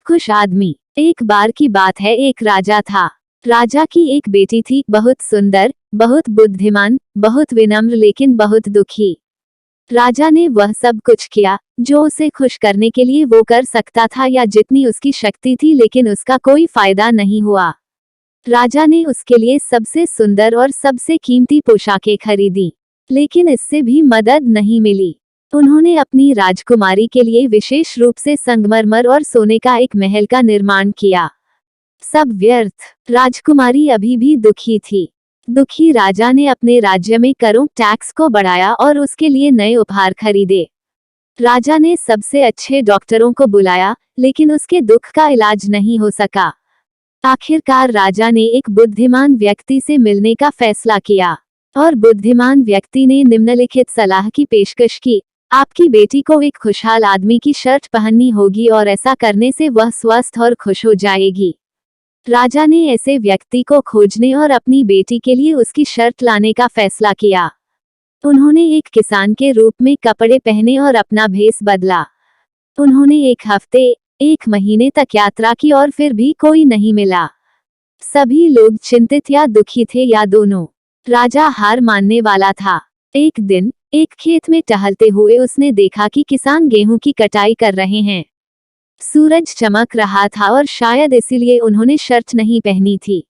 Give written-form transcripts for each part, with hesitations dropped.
खुश आदमी। एक बार की बात है, एक राजा था। राजा की एक बेटी थी, बहुत सुंदर, बहुत बुद्धिमान, बहुत विनम्र, लेकिन बहुत दुखी। राजा ने वह सब कुछ किया जो उसे खुश करने के लिए वो कर सकता था या जितनी उसकी शक्ति थी, लेकिन उसका कोई फायदा नहीं हुआ। राजा ने उसके लिए सबसे सुंदर और सबसे कीमती पोशाकें खरीदी, लेकिन इससे भी मदद नहीं मिली। उन्होंने अपनी राजकुमारी के लिए विशेष रूप से संगमरमर और सोने का एक महल का निर्माण किया। सब व्यर्थ। राजकुमारी अभी भी दुखी थी। दुखी राजा ने अपने राज्य में करों टैक्स को बढ़ाया और उसके लिए नए उपहार खरीदे। राजा ने सबसे अच्छे डॉक्टरों को बुलाया, लेकिन उसके दुख का इलाज नहीं हो सका। आखिरकार राजा ने एक बुद्धिमान व्यक्ति से मिलने का फैसला किया, और बुद्धिमान व्यक्ति ने निम्नलिखित सलाह की पेशकश की। आपकी बेटी को एक खुशहाल आदमी की शर्ट पहननी होगी और ऐसा करने से वह स्वस्थ और खुश हो जाएगी। राजा ने ऐसे व्यक्ति को खोजने और अपनी बेटी के लिए उसकी शर्ट लाने का फैसला किया। उन्होंने एक किसान के रूप में कपड़े पहने और अपना भेष बदला। उन्होंने एक हफ्ते, एक महीने तक यात्रा की और फिर भी कोई नहीं मिला। सभी लोग चिंतित या दुखी थे या दोनों। राजा हार मानने वाला था। एक दिन एक खेत में टहलते हुए उसने देखा कि किसान गेहूं की कटाई कर रहे हैं। सूरज चमक रहा था और शायद इसीलिए उन्होंने शर्ट नहीं पहनी थी।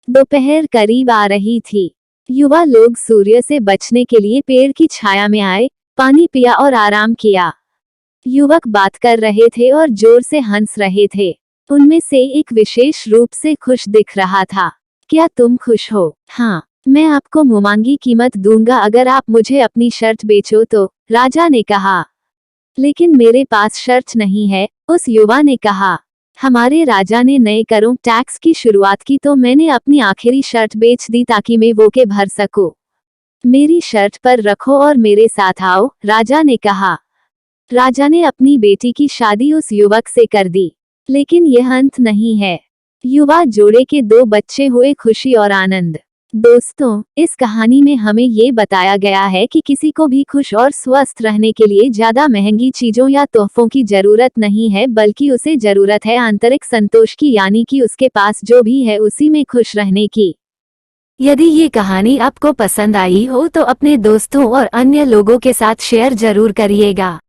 दोपहर करीब आ रही थी। युवा लोग सूर्य से बचने के लिए पेड़ की छाया में आए, पानी पिया और आराम किया। युवक बात कर रहे थे और जोर से हंस रहे थे। उनमें से एक विशेष रूप से खुश दिख रहा था। क्या तुम खुश हो? हाँ, मैं आपको मुमांगी कीमत दूंगा अगर आप मुझे अपनी शर्ट बेचो तो, राजा ने कहा। लेकिन मेरे पास शर्ट नहीं है, उस युवा ने कहा। हमारे राजा ने नए करों टैक्स की शुरुआत की तो मैंने अपनी आखिरी शर्ट बेच दी ताकि मैं वो के भर सकूं। मेरी शर्ट पर रखो और मेरे साथ आओ, राजा ने कहा। राजा ने अपनी बेटी की शादी उस युवक से कर दी। लेकिन यह अंत नहीं है। युवा जोड़े के 2 बच्चे हुए, खुशी और आनंद। दोस्तों, इस कहानी में हमें ये बताया गया है कि किसी को भी खुश और स्वस्थ रहने के लिए ज्यादा महंगी चीजों या तोहफों की जरूरत नहीं है, बल्कि उसे जरूरत है आंतरिक संतोष की, यानी कि उसके पास जो भी है उसी में खुश रहने की। यदि ये कहानी आपको पसंद आई हो तो अपने दोस्तों और अन्य लोगों के साथ शेयर जरूर करिएगा।